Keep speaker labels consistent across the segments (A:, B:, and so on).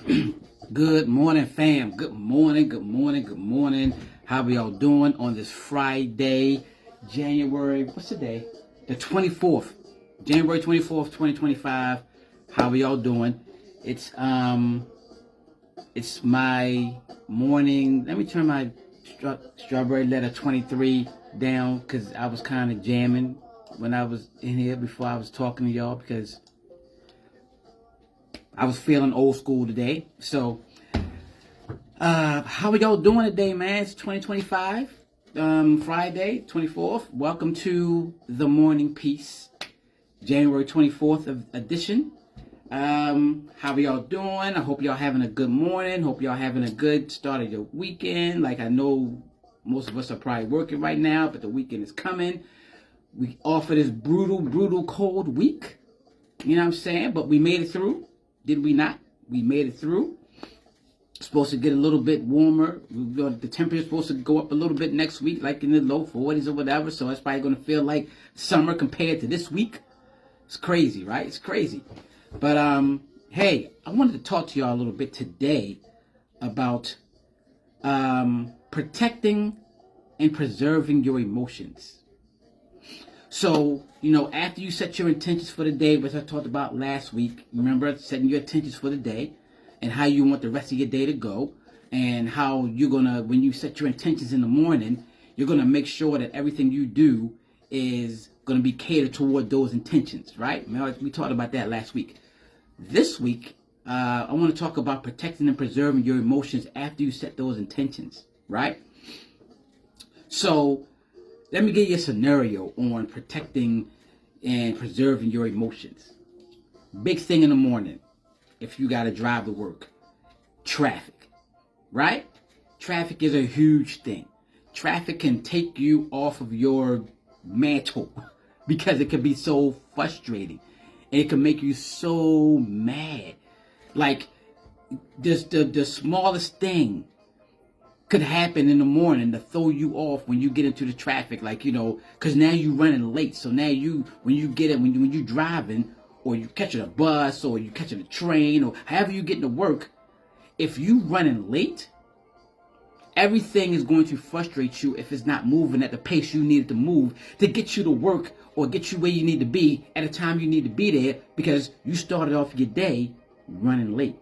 A: Good morning, fam. Good morning, good morning, good morning. How are y'all doing on this Friday, January, what's the day? The 24th. January 24th, 2025. How are y'all doing? It's my morning. Let me turn my strawberry letter 23 down because I was kind of jamming when I was in here before I was talking to y'all because I was feeling old school today. So, how are y'all doing today, man? It's 2025, Friday, 24th. Welcome to the Morning Peace, January 24th edition. How are y'all doing? I hope y'all having a good morning. Hope y'all having a good start of your weekend. Like I know most of us are probably working right now, but the weekend is coming. We offer this brutal cold week. You know what I'm saying? But we made it through. Did we not? We made it through. It's supposed to get a little bit warmer. The temperature is supposed to go up a little bit next week, like in the low 40s or whatever. So it's probably going to feel like summer compared to this week. It's crazy, right? It's crazy. But hey, I wanted to talk to y'all a little bit today about protecting and preserving your emotions. So, after you set your intentions for the day, which I talked about last week, remember setting your intentions for the day and how you want the rest of your day to go and how you're going to, when you set your intentions in the morning, you're going to make sure that everything you do is going to be catered toward those intentions, right? We talked about that last week. This week, I want to talk about protecting and preserving your emotions after you set those intentions, right? So, let me give you a scenario on protecting and preserving your emotions. Big thing in the morning, if you got to drive to work, traffic, right? Traffic is a huge thing. Traffic can take you off of your mantle because it can be so frustrating and it can make you so mad. Like just the smallest thing could happen in the morning to throw you off when you get into the traffic, like, because now you running late. So now when you driving or you catching a bus or you catching a train or however you get to work, if you running late, everything is going to frustrate you if it's not moving at the pace you need it to move to get you to work or get you where you need to be at a time you need to be there because you started off your day running late.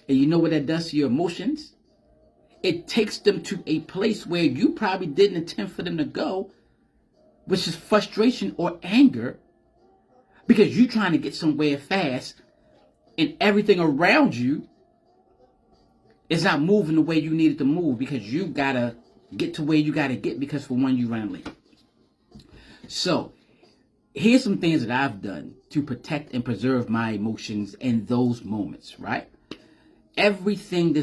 A: And you know what that does to your emotions? It takes them to a place where you probably didn't intend for them to go, which is frustration or anger because you're trying to get somewhere fast and everything around you is not moving the way you need it to move because you got to get to where you got to get because for one, you ran late. So here's some things that I've done to protect and preserve my emotions in those moments, right? Everything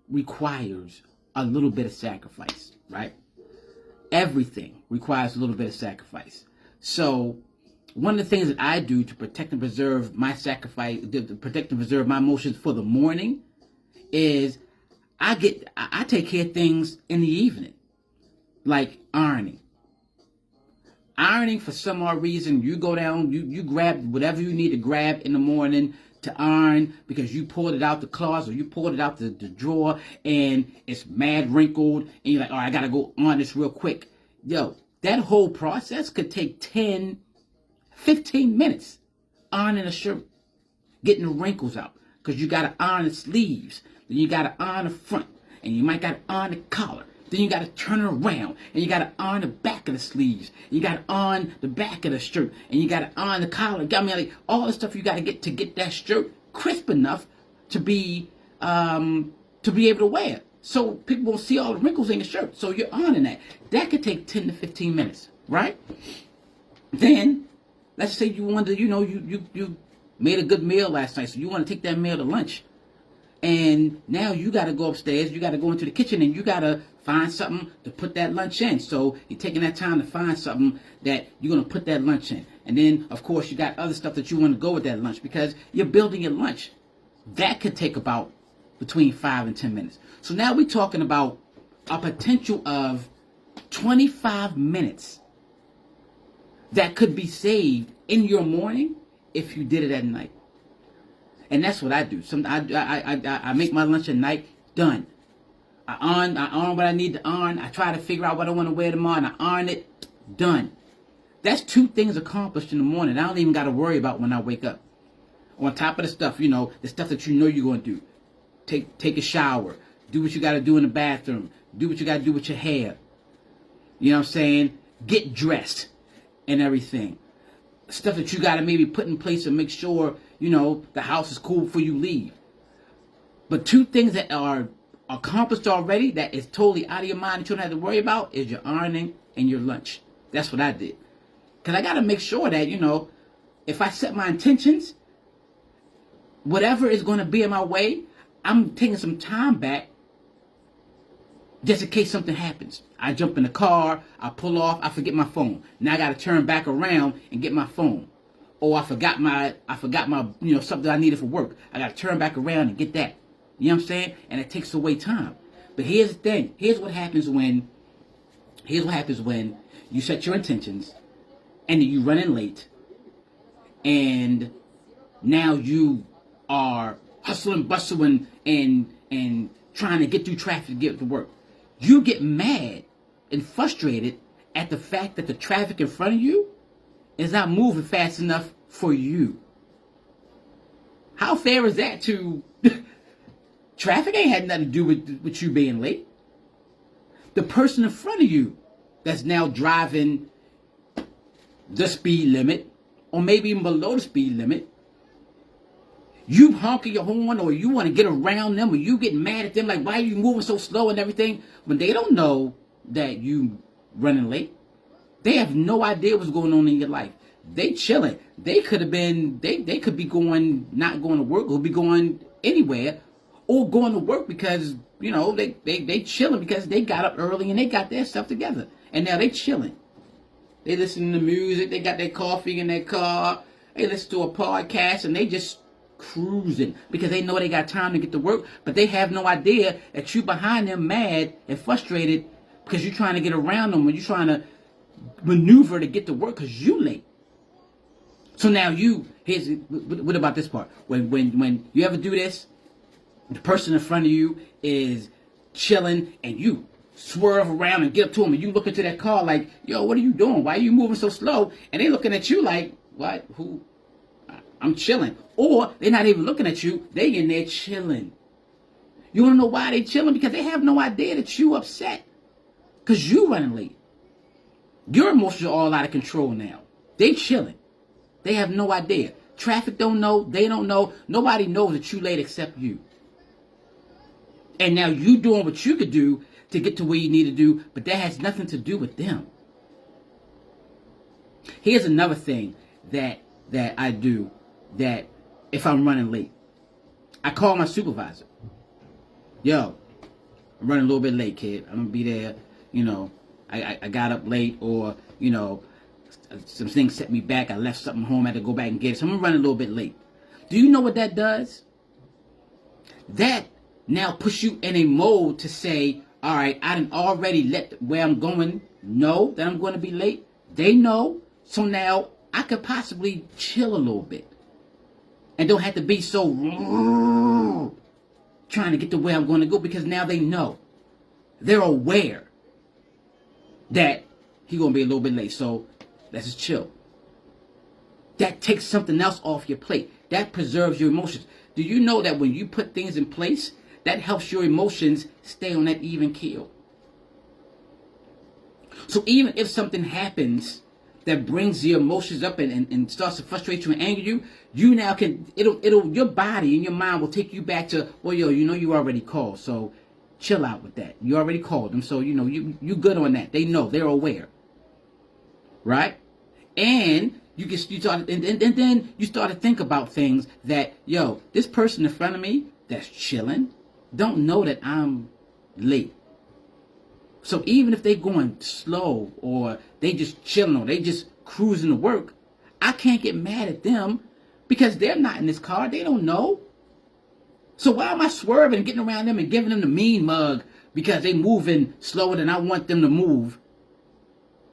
A: requires a little bit of sacrifice, right? Everything requires a little bit of sacrifice. So one of the things that I do to protect and preserve my emotions for the morning is I take care of things in the evening, like ironing. Ironing, for some odd reason, you go down, you grab whatever you need to grab in the morning to iron because you pulled it out the closet or you pulled it out the drawer and it's mad wrinkled and you're like, all right, I gotta go on this real quick. Yo, that whole process could take 10, 15 minutes ironing a shirt, getting the wrinkles out because you gotta iron the sleeves, then you gotta iron the front, and you might gotta iron the collar. Then you got to turn it around and you got to iron the back of the sleeves. You got to iron the back of the shirt and you got to iron the collar. Like all the stuff you got to get that shirt crisp enough to be able to wear it. So people won't see all the wrinkles in the shirt. So you're ironing that. That could take 10 to 15 minutes, right? Then let's say you wanted to, you made a good meal last night. So you want to take that meal to lunch. And now you got to go upstairs, you got to go into the kitchen and you got to find something to put that lunch in. So you're taking that time to find something that you're going to put that lunch in. And then, of course, you got other stuff that you want to go with that lunch because you're building your lunch. That could take about between 5 and 10 minutes. So now we're talking about a potential of 25 minutes that could be saved in your morning if you did it at night. And that's what I do. I make my lunch at night, done. I earn what I need to earn. I try to figure out what I want to wear tomorrow, and I earn it, done. That's 2 things accomplished in the morning. I don't even got to worry about when I wake up. On top of the stuff, the stuff that you're going to do. Take a shower. Do what you got to do in the bathroom. Do what you got to do with your hair. You know what I'm saying? Get dressed and everything. Stuff that you got to maybe put in place to make sure, the house is cool before you leave. But 2 things that are accomplished already that is totally out of your mind that you don't have to worry about is your earning and your lunch. That's what I did. Because I got to make sure that, if I set my intentions, whatever is going to be in my way, I'm taking some time back just in case something happens. I jump in the car, I pull off, I forget my phone. Now I got to turn back around and get my phone. Or I forgot my something I needed for work. I got to turn back around and get that. You know what I'm saying? And it takes away time. But here's the thing. Here's what happens when you set your intentions and then you run in late and now you are hustling, bustling, and trying to get through traffic to get to work. You get mad and frustrated at the fact that the traffic in front of you is not moving fast enough for you. How fair is that to... Traffic ain't had nothing to do with you being late. The person in front of you that's now driving the speed limit, or maybe even below the speed limit, you honking your horn, or you want to get around them, or you get mad at them, like, why are you moving so slow and everything, when they don't know that you running late. They have no idea what's going on in your life. They chilling. They could have been, they could be not going to work, or be going anywhere, or going to work because, they chilling because they got up early and they got their stuff together. And now they chilling. They listen to music, they got their coffee in their car, they listen to a podcast, and they just cruising because they know they got time to get to work, but they have no idea that you behind them mad and frustrated because you're trying to get around them, when you're trying to maneuver to get to work because you late. So now what about this part? When you ever do this, the person in front of you is chilling and you swerve around and get up to them and you look into that car like, yo, what are you doing? Why are you moving so slow? And they looking at you like, what? Who? I'm chilling. Or they're not even looking at you. They in there chilling. You want to know why they chilling? Because they have no idea that you upset. Because you running late. Your emotions are all out of control now. They chilling. They have no idea. Traffic don't know. They don't know. Nobody knows that you late except you. And now you doing what you could do to get to where you need to do, but that has nothing to do with them. Here's another thing that I do, that if I'm running late, I call my supervisor. Yo, I'm running a little bit late, kid. I'm gonna be there. I got up late, or some things set me back. I left something home. I had to go back and get it. So I'm running a little bit late. Do you know what that does? That now puts you in a mode to say, all right, I done already let where I'm going know that I'm going to be late. They know. So now I could possibly chill a little bit. And don't have to be so trying to get to where I'm going to go, because now they know. They're aware that he's going to be a little bit late. So let's just chill. That takes something else off your plate. That preserves your emotions. Do you know that when you put things in place, that helps your emotions stay on that even keel? So even if something happens that brings your emotions up and starts to frustrate you and anger you, you now can, your body and your mind will take you back to, well, yo, you already called, so chill out with that. You already called them, so you good on that. They know, they're aware, right? And and then you start to think about things that, yo, this person in front of me that's chilling don't know that I'm late. So even if they going slow, or they just chilling, or they just cruising to work, I can't get mad at them because they're not in this car. They don't know. So why am I swerving and getting around them and giving them the mean mug because they moving slower than I want them to move?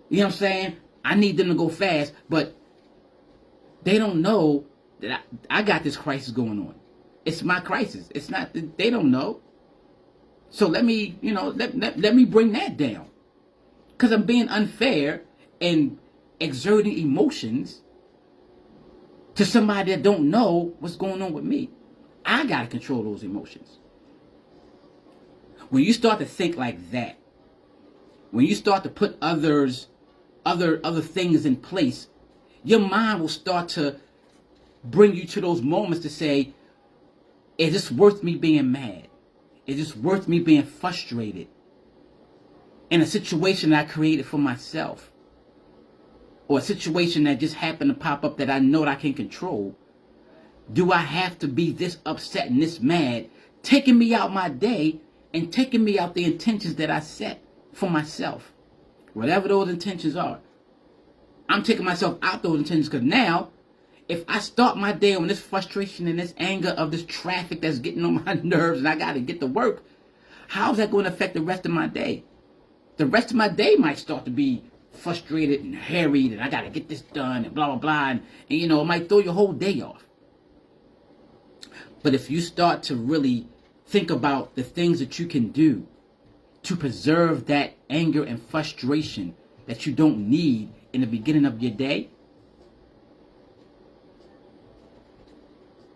A: You know what I'm saying? I need them to go fast, but they don't know that I got this crisis going on. It's my crisis. It's not, they don't know. So let me, let me bring that down. Because I'm being unfair and exerting emotions to somebody that don't know what's going on with me. I got to control those emotions. When you start to think like that, when you start to put other things in place, your mind will start to bring you to those moments to say, is this worth me being mad? Is this worth me being frustrated in a situation that I created for myself? Or a situation that just happened to pop up that I know that I can control? Do I have to be this upset and this mad, taking me out my day and taking me out the intentions that I set for myself? Whatever those intentions are. I'm taking myself out those intentions because now, if I start my day on this frustration and this anger of this traffic that's getting on my nerves and I got to get to work, how's that going to affect the rest of my day? The rest of my day might start to be frustrated and harried and I got to get this done and blah, blah, blah. And it might throw your whole day off. But if you start to really think about the things that you can do to preserve that anger and frustration that you don't need in the beginning of your day,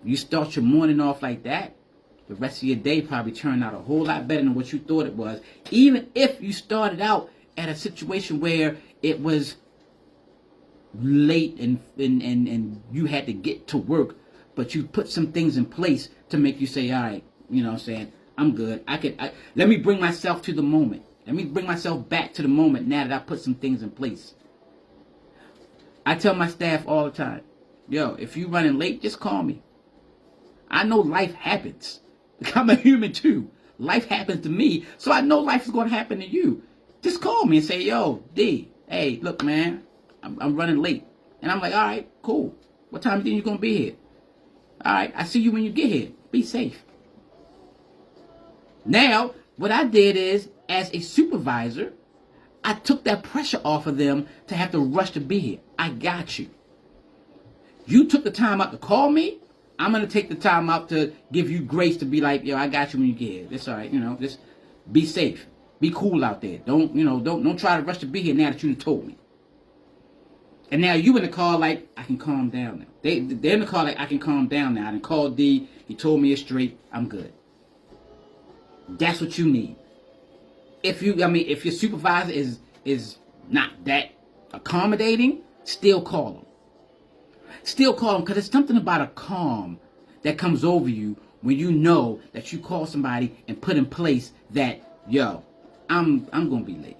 A: you start your morning off like that, the rest of your day probably turned out a whole lot better than what you thought it was. Even if you started out at a situation where it was late and you had to get to work, but you put some things in place to make you say, all right, I'm good. Let me bring myself to the moment. Let me bring myself back to the moment now that I put some things in place. I tell my staff all the time, yo, if you running late, just call me. I know life happens. I'm a human too. Life happens to me, so I know life is going to happen to you. Just call me and say, yo, D, hey, look, man, I'm running late. And I'm like, all right, cool. What time do you think you're going to be here? All right, I see you when you get here. Be safe. Now, what I did is, as a supervisor, I took that pressure off of them to have to rush to be here. I got you. You took the time out to call me. I'm going to take the time out to give you grace to be like, yo, I got you when you get here. That's all right. Just be safe. Be cool out there. Don't try to rush to be here now that you told me. And now you in the car like, I can calm down now. They're in the car like, I can calm down now. I done called D. He told me it's straight. I'm good. That's what you need. If your supervisor is not that accommodating, still call them. Still call them, because there's something about a calm that comes over you when you know that you call somebody and put in place that, yo, I'm going to be late.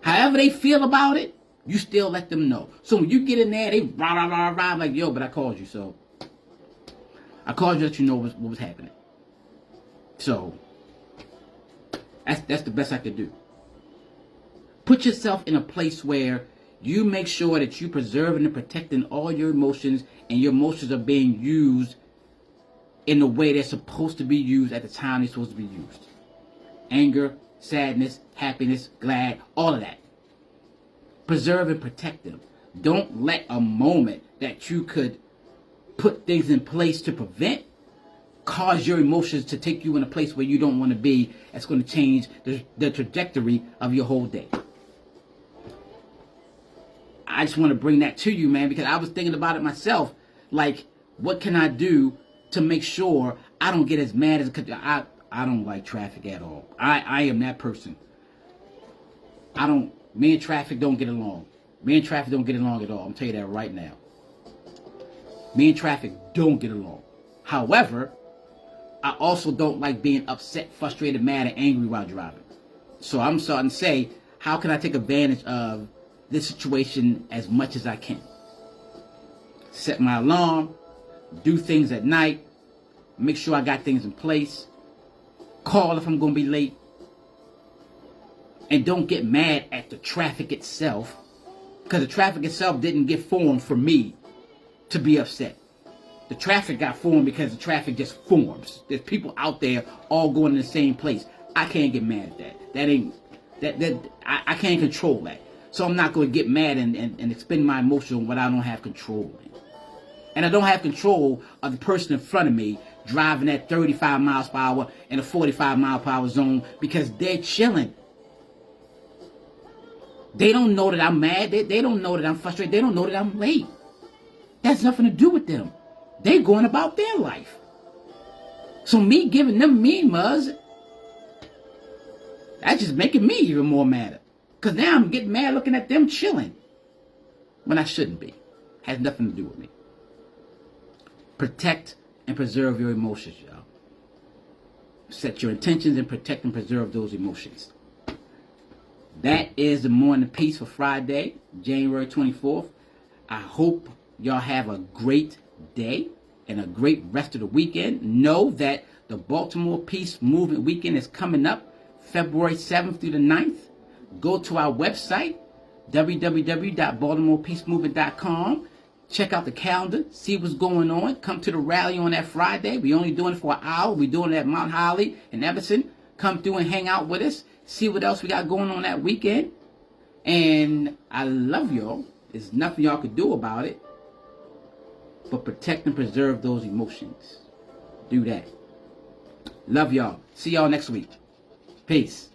A: However they feel about it, you still let them know. So when you get in there, they rah, like, yo, but I called you, so I called you to let you know what was happening. So that's the best I could do. Put yourself in a place where you make sure that you're preserving and protecting all your emotions, and your emotions are being used in the way they're supposed to be used at the time they're supposed to be used. Anger, sadness, happiness, glad, all of that. Preserve and protect them. Don't let a moment that you could put things in place to prevent cause your emotions to take you in a place where you don't want to be. That's going to change the trajectory of your whole day. I just want to bring that to you, man, because I was thinking about it myself. Like, what can I do to make sure I don't get as mad as... I don't like traffic at all. I am that person. Me and traffic don't get along. Me and traffic don't get along at all. I'm telling you that right now. Me and traffic don't get along. However, I also don't like being upset, frustrated, mad, and angry while driving. So I'm starting to say, how can I take advantage of this situation as much as I can? Set my alarm, do things at night, make sure I got things in place, call if I'm going to be late, and don't get mad at the traffic itself, because the traffic itself didn't get formed for me to be upset. The traffic got formed because the traffic just forms. There's people out there all going to the same place. I can't get mad at that. I can't control that. So I'm not going to get mad and expend my emotion on what I don't have control in. And I don't have control of the person in front of me driving at 35 miles per hour in a 45 mile per hour zone because they're chilling. They don't know that I'm mad. They don't know that I'm frustrated. They don't know that I'm late. That has nothing to do with them. They're going about their life. So me giving them mean mugs, that's just making me even more mad. Because now I'm getting mad looking at them chilling when I shouldn't be. Has nothing to do with me. Protect and preserve your emotions, y'all. Set your intentions and protect and preserve those emotions. That is the Morning Peace for Friday, January 24th. I hope y'all have a great day and a great rest of the weekend. Know that the Baltimore Peace Movement Weekend is coming up February 7th through the 9th. Go to our website, www.baltimorepeacemovement.com. Check out the calendar, see what's going on. Come to the rally on that Friday. We're only doing it for an hour. We're doing it at Mount Holly in Everson. Come through and hang out with us. See what else we got going on that weekend. And I love y'all. There's nothing y'all could do about it. But protect and preserve those emotions. Do that. Love y'all. See y'all next week. Peace.